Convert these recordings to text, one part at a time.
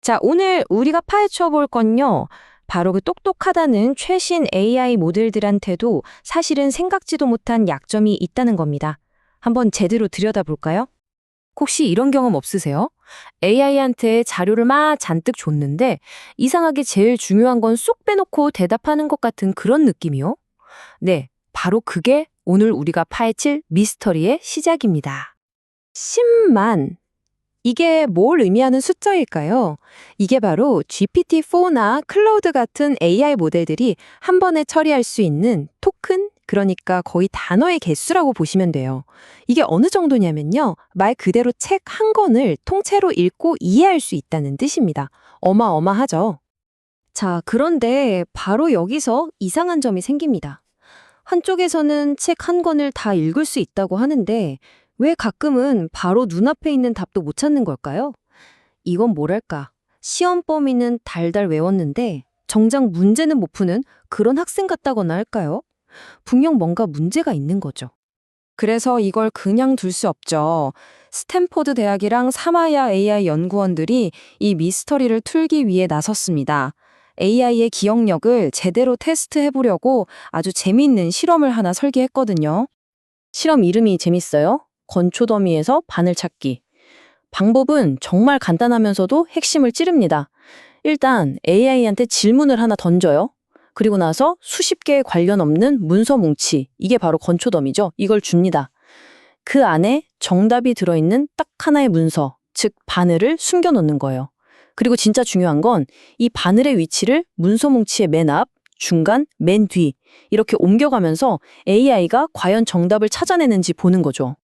자, 오늘 우리가 파헤쳐 볼 건요. 바로 그 똑똑하다는 최신 AI 모델들한테도 사실은 생각지도 못한 약점이 있다는 겁니다. 한번 제대로 들여다볼까요? 혹시 이런 경험 없으세요? AI한테 자료를 막 잔뜩 줬는데 이상하게 제일 중요한 건 쏙 빼놓고 대답하는 것 같은 그런 느낌이요? 네, 바로 그게 오늘 우리가 파헤칠 미스터리의 시작입니다. 10만. 이게 뭘 의미하는 숫자일까요? 이게 바로 GPT-4나 클라우드 같은 AI 모델들이 한 번에 처리할 수 있는 토큰, 그러니까 거의 단어의 개수라고 보시면 돼요. 이게 어느 정도냐면요. 말 그대로 책 한 권을 통째로 읽고 이해할 수 있다는 뜻입니다. 어마어마하죠. 자, 그런데 바로 여기서 이상한 점이 생깁니다. 한쪽에서는 책 한 권을 다 읽을 수 있다고 하는데 왜 가끔은 바로 눈앞에 있는 답도 못 찾는 걸까요? 이건 뭐랄까. 시험 범위는 달달 외웠는데 정작 문제는 못 푸는 그런 학생 같다거나 할까요? 분명 뭔가 문제가 있는 거죠. 그래서 이걸 그냥 둘 수 없죠. 스탠포드 대학이랑 사마야 AI 연구원들이 이 미스터리를 풀기 위해 나섰습니다. AI의 기억력을 제대로 테스트해보려고 아주 재미있는 실험을 하나 설계했거든요. 실험 이름이 재밌어요. 건초더미에서 바늘 찾기. 방법은 정말 간단하면서도 핵심을 찌릅니다. 일단 AI한테 질문을 하나 던져요. 그리고 나서 수십 개의 관련 없는 문서 뭉치, 이게 바로 건초더미죠. 이걸 줍니다. 그 안에 정답이 들어있는 딱 하나의 문서, 즉 바늘을 숨겨놓는 거예요. 그리고 진짜 중요한 건 이 바늘의 위치를 문서 뭉치의 맨 앞, 중간, 맨 뒤 이렇게 옮겨가면서 AI가 과연 정답을 찾아내는지 보는 거죠.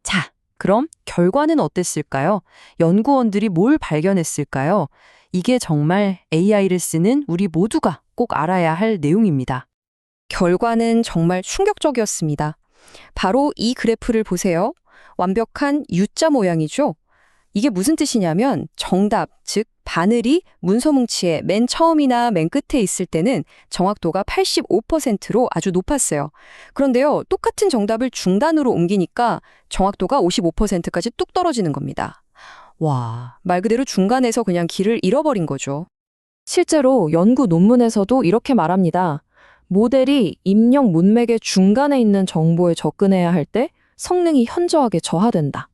자, 그럼 결과는 어땠을까요? 연구원들이 뭘 발견했을까요? 이게 정말 AI를 쓰는 우리 모두가 꼭 알아야 할 내용입니다. 결과는 정말 충격적이었습니다. 바로 이 그래프를 보세요. 완벽한 U자 모양이죠? 이게 무슨 뜻이냐면 정답, 즉 바늘이 문서 뭉치의 맨 처음이나 맨 끝에 있을 때는 정확도가 85%로 아주 높았어요. 그런데요, 똑같은 정답을 중단으로 옮기니까 정확도가 55%까지 뚝 떨어지는 겁니다. 와, 말 그대로 중간에서 그냥 길을 잃어버린 거죠. 실제로 연구 논문에서도 이렇게 말합니다. 모델이 입력 문맥의 중간에 있는 정보에 접근해야 할 때 성능이 현저하게 저하된다.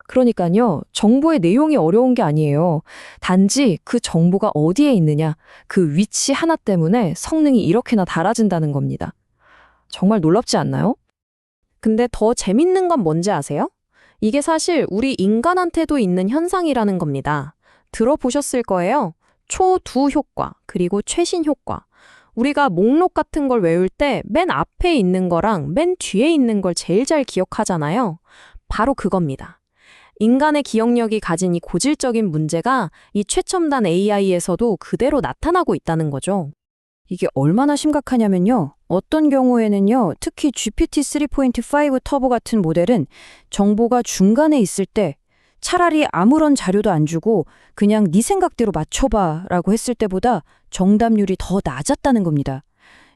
그러니까요, 정보의 내용이 어려운 게 아니에요. 단지 그 정보가 어디에 있느냐, 그 위치 하나 때문에 성능이 이렇게나 달아진다는 겁니다. 정말 놀랍지 않나요? 근데 더 재밌는 건 뭔지 아세요? 이게 사실 우리 인간한테도 있는 현상이라는 겁니다. 들어보셨을 거예요. 초두 효과, 그리고 최신 효과. 우리가 목록 같은 걸 외울 때 맨 앞에 있는 거랑 맨 뒤에 있는 걸 제일 잘 기억하잖아요. 바로 그겁니다. 인간의 기억력이 가진 이 고질적인 문제가 이 최첨단 AI에서도 그대로 나타나고 있다는 거죠. 이게 얼마나 심각하냐면요. 어떤 경우에는요, 특히 GPT-3.5 터보 같은 모델은 정보가 중간에 있을 때 차라리 아무런 자료도 안 주고 그냥 네 생각대로 맞춰봐 라고 했을 때보다 정답률이 더 낮았다는 겁니다.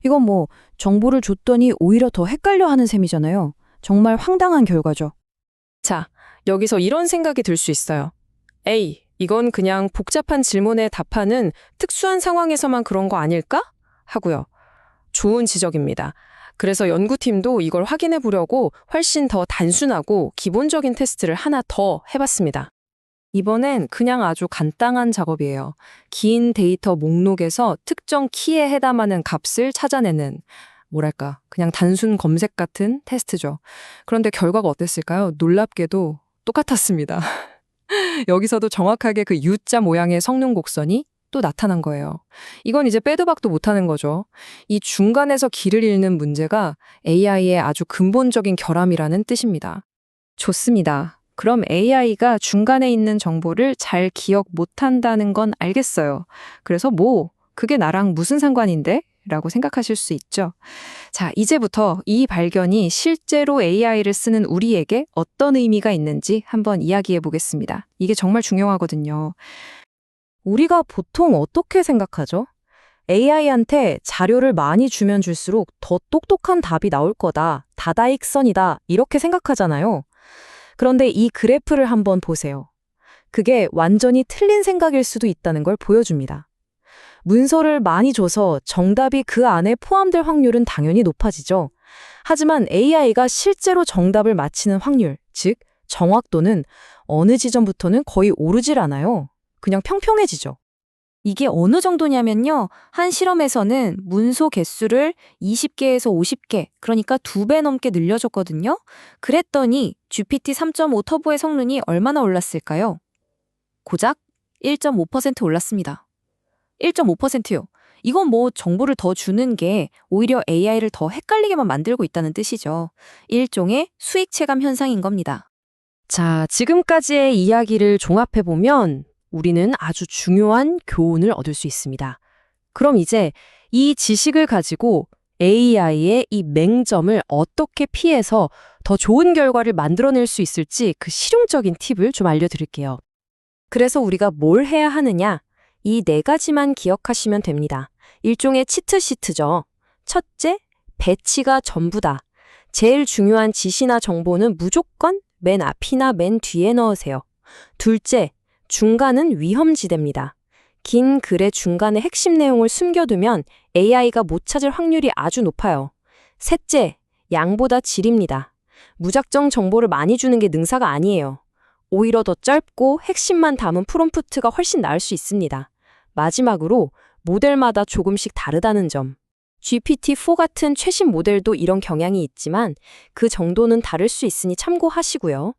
이건 뭐 정보를 줬더니 오히려 더 헷갈려 하는 셈이잖아요. 정말 황당한 결과죠. 자, 여기서 이런 생각이 들 수 있어요. 에이, 이건 그냥 복잡한 질문에 답하는 특수한 상황에서만 그런 거 아닐까? 하고요. 좋은 지적입니다. 그래서 연구팀도 이걸 확인해 보려고 훨씬 더 단순하고 기본적인 테스트를 하나 더 해봤습니다. 이번엔 그냥 아주 간단한 작업이에요. 긴 데이터 목록에서 특정 키에 해당하는 값을 찾아내는, 뭐랄까, 그냥 단순 검색 같은 테스트죠. 그런데 결과가 어땠을까요? 놀랍게도 똑같았습니다. 여기서도 정확하게 그 U자 모양의 성능 곡선이 또 나타난 거예요. 이건 이제 빼도 박도 못하는 거죠. 이 중간에서 길을 잃는 문제가 AI의 아주 근본적인 결함이라는 뜻입니다. 좋습니다. 그럼 AI가 중간에 있는 정보를 잘 기억 못한다는 건 알겠어요. 그래서 그게 나랑 무슨 상관인데? 라고 생각하실 수 있죠. 자, 이제부터 이 발견이 실제로 AI를 쓰는 우리에게 어떤 의미가 있는지 한번 이야기해 보겠습니다. 이게 정말 중요하거든요. 우리가 보통 어떻게 생각하죠? AI한테 자료를 많이 주면 줄수록 더 똑똑한 답이 나올 거다, 다다익선이다, 이렇게 생각하잖아요. 그런데 이 그래프를 한번 보세요. 그게 완전히 틀린 생각일 수도 있다는 걸 보여줍니다. 문서를 많이 줘서 정답이 그 안에 포함될 확률은 당연히 높아지죠. 하지만 AI가 실제로 정답을 맞히는 확률, 즉 정확도는 어느 지점부터는 거의 오르질 않아요. 그냥 평평해지죠. 이게 어느 정도냐면요. 한 실험에서는 문서 개수를 20개에서 50개, 그러니까 2배 넘게 늘려줬거든요. 그랬더니 GPT 3.5 터보의 성능이 얼마나 올랐을까요? 고작 1.5% 올랐습니다. 1.5%요. 이건 뭐 정보를 더 주는 게 오히려 AI를 더 헷갈리게만 만들고 있다는 뜻이죠. 일종의 수익 체감 현상인 겁니다. 자, 지금까지의 이야기를 종합해보면 우리는 아주 중요한 교훈을 얻을 수 있습니다. 그럼 이제 이 지식을 가지고 AI의 이 맹점을 어떻게 피해서 더 좋은 결과를 만들어낼 수 있을지 그 실용적인 팁을 좀 알려드릴게요. 그래서 우리가 뭘 해야 하느냐? 이 4가지만 기억하시면 됩니다. 일종의 치트시트죠. 첫째, 배치가 전부다. 제일 중요한 지시나 정보는 무조건 맨 앞이나 맨 뒤에 넣으세요. 둘째, 중간은 위험지대입니다. 긴 글의 중간에 핵심 내용을 숨겨두면 AI가 못 찾을 확률이 아주 높아요. 셋째, 양보다 질입니다. 무작정 정보를 많이 주는 게 능사가 아니에요. 오히려 더 짧고 핵심만 담은 프롬프트가 훨씬 나을 수 있습니다. 마지막으로 모델마다 조금씩 다르다는 점. GPT-4 같은 최신 모델도 이런 경향이 있지만 그 정도는 다를 수 있으니 참고하시고요.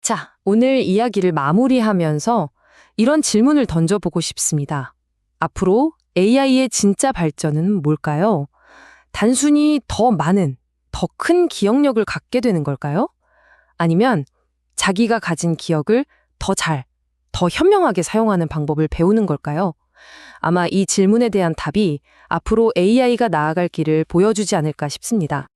자, 오늘 이야기를 마무리하면서 이런 질문을 던져보고 싶습니다. 앞으로 AI의 진짜 발전은 뭘까요? 단순히 더 많은, 더 큰 기억력을 갖게 되는 걸까요? 아니면 자기가 가진 기억을 더 잘, 더 현명하게 사용하는 방법을 배우는 걸까요? 아마 이 질문에 대한 답이 앞으로 AI가 나아갈 길을 보여주지 않을까 싶습니다.